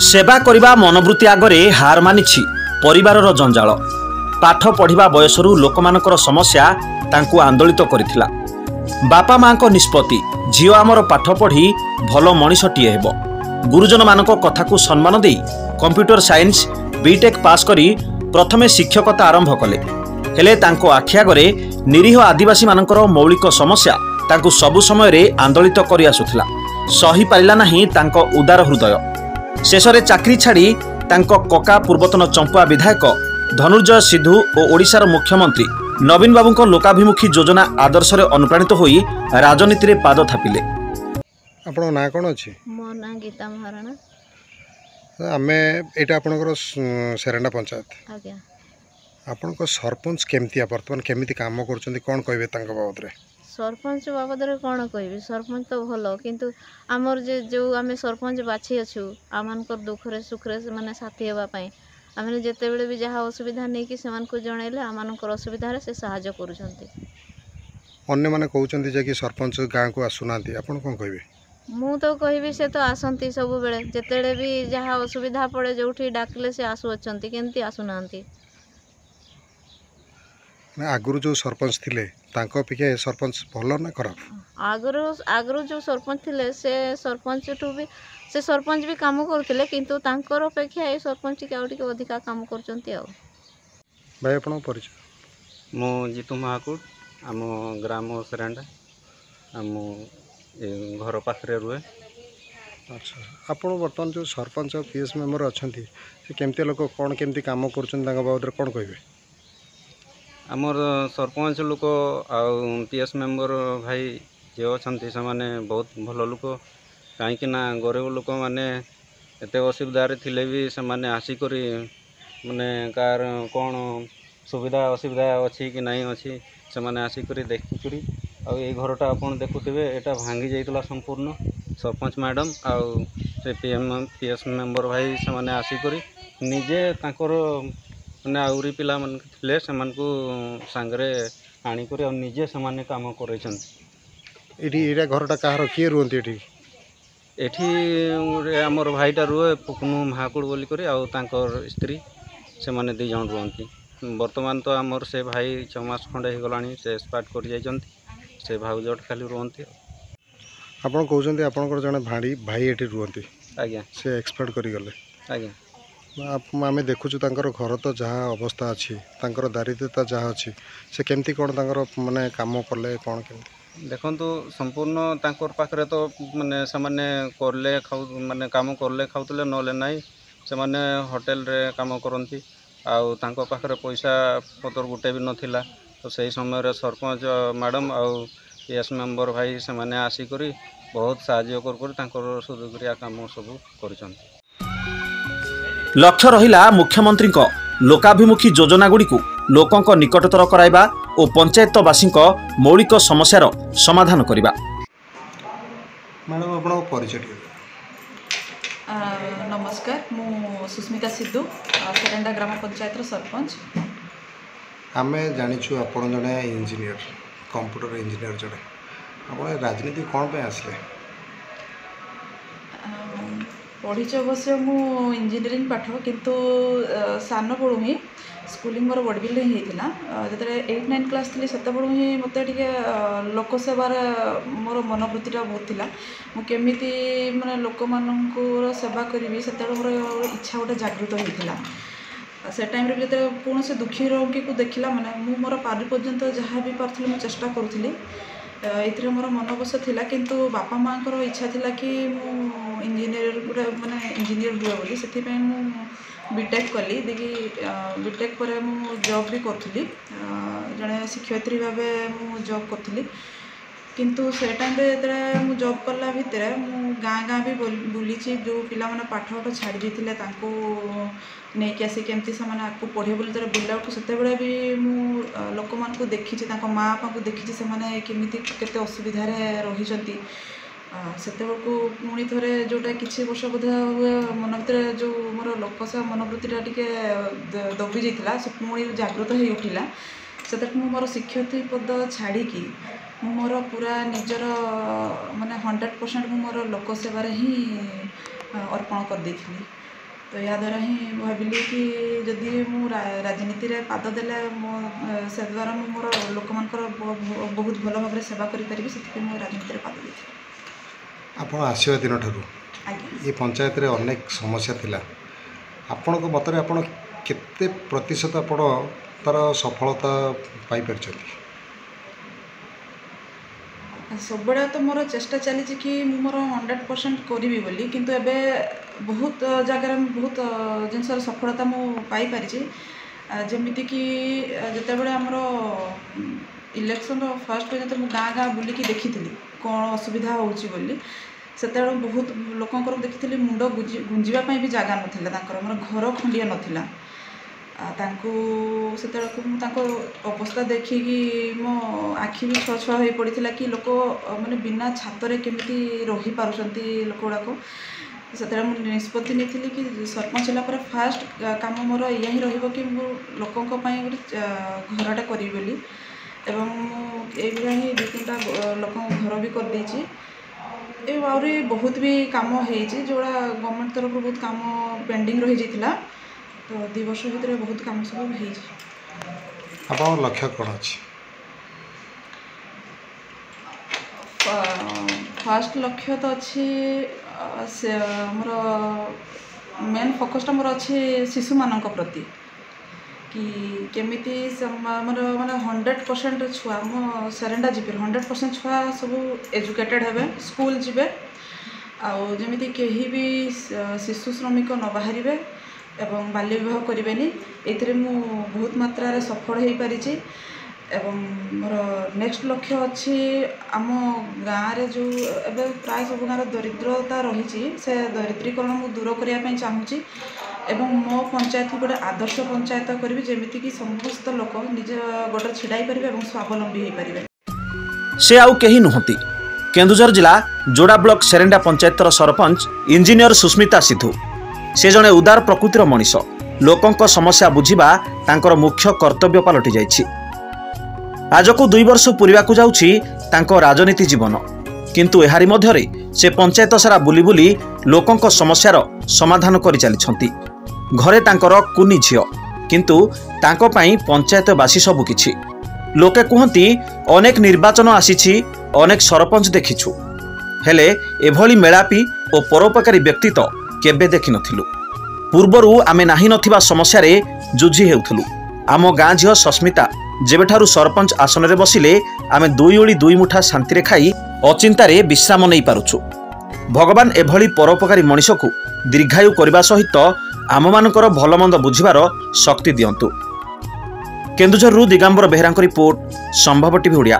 सेवा करने मनोवृत्ति आगे हार मानिछि परिवारर जंजाल। पाठ पढ़िबा बयसरू लोकमानकर समस्या तांकु आंदोलित करिथिला। बापा माँ को निष्पत्ति झील आमर पाठ पढ़ी भल मनीषटीए हेब। गुरुजन मानक कथाकू सम्मान दे कंप्यूटर साइंस बीटेक पास करी प्रथमे शिक्षकता आरंभ कले। हेले तांको आखि आगरे निरीह आदिवासी मानकर मौलिक समस्या तांकु सबु समय रे आंदोलित करि आसुथिला। सही पारिला नाही तांको उदार हृदय। शेषरे चाकरी छाड़ी तांको कका पूर्वतन चंपुआ विधायक धनुर्जय सिद्धू और ओडिशार मुख्यमंत्री नवीन बाबू लोकाभिमुखी योजना आदर्श अनुप्राणित होई राजनीति रे पाद थापिले। आपन ना कोन अछि? मो ना गीता महाराणा। आमे एटा आपनकर सेरंडा पंचायत। आज्ञा आपनकर सरपंच केमतिया वर्तमान केमिति काम करछन्ती कोन कहबे तांका बाबद रे? सरपंच बाबद रे कोन कहबी? सरपंच तो भलो किंतु आमर जे जो आमे सरपंच बाछि अछु आमानकर दुख रे सुख रे माने साथी हेबा पई आमे जेते बेले भी जहा असुविधा नै कि समान को जणैले आमानकर असुविधा रे से सहायता करूछन्ती। अन्य माने कहउछन्ती जे कि सरपंच गां को आसुनांती आपन कोन कहबे? मु तो कहबी से तो आसंती सब बेले जेतेले भी जहा असुविधा पड़े जोठी डाकले से आसु अछंती केंती आसुनांती। आगुरु जो सरपंच थिले तांको अपेक्षा सरपंच भलो ना खराब? आगुरु जो सरपंच थिले से सरपंच भी काम करथिले किंतु तांकर अपेक्षा ए सरपंच के आउटी के अधिका काम करचंती। आ भाई आपन परिचय? मो जीतू महाकुट आम ग्राम सेरंडा आम घर पाखरे रुए। अच्छा आपन वर्तमान जो सरपंच और पीएस मेंबर अछंती से केमते लोक कोन केमती काम करछन तांका बाबद रे कोन कहबे? आमर सरपंच लोक आ पीएस मेंबर भाई जे अछंती से माने बहुत भल लोक कहीं ना गरीब लोक माने एते असुविधा रे थिले भी से माने आसी करी माने कार कोन सुविधा असुविधा अछि कि नहीं अछि से माने आसी करी देखि करी आ ए घरटा अपन देखुथिबे एटा भांगी जाइतला संपूर्ण। सरपंच मैडम आ से पीएस मेंबर भाई से माने आसी करी निजे तांकर माने आउरी पिला मन थिले से मन को सांगरे आनी करी आ निजे से माने काम करैछन। एठी एरा घरटा काहर के रुहंती एठी? एठी हमर भाईटा रुए पुकनु महाकुड़ बोली करी आ तांकर स्त्री से माने दी जण रुहंती। वर्तमान तो हमर से भाई 6 मास खंडे हे गलानी से एक्सपार्ट कर जाइछंती। से भाउजट खाली रुहंती। आपन कहउछन्ती आपनकर जने भाई एठी रुहंती? आज्ञा से एक्सपार्ट करी गले। आज्ञा आमे देखुछु तांकर घर तो जहाँ अवस्था अछि तांकर दारिद्रता जहाँ अछि से केमती कोन तांकर माने काम करले कोन केमती देखंतु संपूर्ण तांकर पाखरे तो माने सामान्य करले खाउ माने काम करले खाउतले नले नाही से माने होटल रे काम करंती आ तांको पाखरे पैसा पतर गुटे भी नथिला। तो सही समय रे सरपंच मैडम आ पीएस मेंबर भाई से माने आसी करी बहुत सहायता कर तांकर सुदुक्रिया काम सब करछंती। लक्ष्य रहिला मुख्यमंत्री लोकाभिमुखी योजना गुड़ी लोकों निकटतर कराइबा और पंचायतवासी मौलिक समस्यार समाधान करबा। मैडम आपन परिचय? नमस्कार मु सुस्मिता सिद्धू सेरंडा ग्राम पंचायत सरपंच। आमे जानिछु आपन जने इंजीनियर कंप्यूटर इंजीनियर जने आपन राजनीति कोन पे आसले? पढ़ी अवश्य मु इंजीनियरिंग पाठ किंतु सान बड़ू ही स्कूलिंग मोर बड़बिल ही होता जो 8-9 क्लास थी से बड़ू ही मत लोक सेवार मोर मनोवृत्तिटा बहुत थिला। मुझे माने लोक मानकर सेवा करी से मोर इच्छा गोटे जागृत होता से टाइम रे जो कौन से दुखी रोगी को देखला माने मु मोर पारि पर्यंत जहाँ भी पार्थी मुझे चेष्टा करूली ये मोर मन बस थिला किंतु बापा माँ को इच्छा थिला कि मु इंजीनियर गोटे माने इंजीनियर हुए बोली से बीटेक कली देखी बीटेक पर मु जॉब भी करी जड़े शिक्षयित्री भाव मु जॉब करी किंतु से टाइम रे मु जॉब कला भितर मु गाँ भी बुली जो पिला माने पाठ छाड़ी देते नहीं कि आसी केमती से आपको पढ़े बोली तरह बुला उठू से भी मु लोक मान को देखी माँ बापा को देखी से केमी केते असुविधा रही से पुणी थे जोटा किसी वर्ष बोध हुए मन भर जो मोर लोकसेवा मनोवृत्तिटा टी दबी जाता से पुणी जागृत हो उठिला से मोर शिक्षयित्री पद छाड़ी मोर पूरा निजर माने 100% मोर लोकसेवार ही अर्पण कर देथिली। तो या द्वारा ही भाविली कि जदि मु राजनीति रे पाद देले से द्वारा मोर लोक मानकर बहुत भल भाव सेवा करि परिबी, सेति मु राजनीति रे पाद देथि। ଆପଣ ଆସିବା ଦିନଠାରୁ आज्ञा ଏ ପଞ୍ଚାୟତରେ ଅନେକ ସମସ୍ୟା ଥିଲା। ଆପଣଙ୍କ ମତରେ ଆପଣ କେତେ ପ୍ରତିଶତ ଆପଣ ତାର ସଫଳତା ପାଇପାରିଛନ୍ତି? सबुड़ा तो मोर चेष्टा चली कि मोर 100% करी बोली, किंतु एबे बहुत जगह बहुत जिनसर सफलता मु पाई पारिछि। जेमिति कि जेतेबेले हमर इलेक्शन फर्स्ट पे मु गाँ गाँ बुलिकी देखिथिली कौन असुविधा होउछि बोली, सेतेबेले बहुत लोकंकर देखिथिली मुंड गुंजिबा पई भी जागा नथिला, तांकर हमर घर खंडिया नथिला। तांको सेतेबेले मु तांको अवस्था देखिकी मो आखि भी छुआ छुआ हो पड़ता कि लोक माने बिना छातरे केमिति रही पारुछंती लोक गुड़ाक। से निष्पत्ति नहीं कि सरपंच है फास्ट काम मोर या ही रही कि लोकों गोटे घरटा करी बोली, एवं ये ही 2-3टा लोक घर भी कर देछि। आहरी बहुत भी काम होइछि जोड़ा गवर्नमेंट तरफ बहुत काम पेंडिंग रही जाइतिला। तो 2 वर्ष भीतर बहुत काम सब होइछि। आपन लक्ष्य कोन अछि? फास्ट लक्ष्य तो अच्छी से मोर मेन फोकसटा मोर अच्छी शिशु मानक प्रति कि केमिति मोर माने 100% छुआ मो सरेंडा जीपी 100% छुआ सब एजुकेटेड हेबे, स्कूल जीवे, आउ जमिति केही भी शिशु श्रमिक न बाहरिबे एवं बाल्य विवाह करेनि। एथिरे मु बहुत मात्रा रे सफल हो पारिछि। एवं मोर नेक्स्ट लक्ष्य अच्छी आम गाँव रे जो एबे प्राय सब गाँव दरिद्रता रही से दरिद्रीकरण मु दूर करने चाहूँगी एवं मो पंचायत गोटे आदर्श पंचायत करी जेमिति कि समस्त लोक निज गोटे छिड़ाई पारे और स्वावलंबी हो पारे। से आउ केही नुहति केन्दुझर जिला जोड़ा ब्लॉक सेरेंडा पंचायतर सरपंच इंजीनियर सुस्मिता सिद्धू। से जड़े उदार प्रकृतिर मनीष, लोकंक समस्या बुझिबा तांकर मुख्य कर्तव्य पलटि जाइछि। आज को 2 वर्ष पूर्वाकु जाउछि तांको राजनीति जीवन, किंतु एहारी मध्यरे से पंचायत सारा बुली बुली लोकंक समस्यार समाधान करि चलिछंती। घरे तांकर कुनी झियो, किंतु तांको पई पंचायतवासी सबु किछि। लोके कहंती अनेक निर्वाचन आसीछि, अनेक सरपंच देखिछु, हेले एभली मेलापी ओ परोपकारी व्यक्ति तो केबे देखि नथिलु। पूर्वरु आमे नाही नथिबा समस्या रे जुझी हेउथलु। आम गाँ झियो सस्मिता जेबेठारु सरपंच आसन रे बसिले आमे 2 ओली 2 मुठा शांति रे खाई अचिंतारे विश्राम नहीं पारुछु। भगवान एभली परोपकारी मनीषकु दीर्घायु करबा सहित आम मानकर भलमंद बुझिबार शक्ति दियंतु। केन्दुझरु दिगंबर बेहरांक रिपोर्ट, संभव टीवी ओडिया।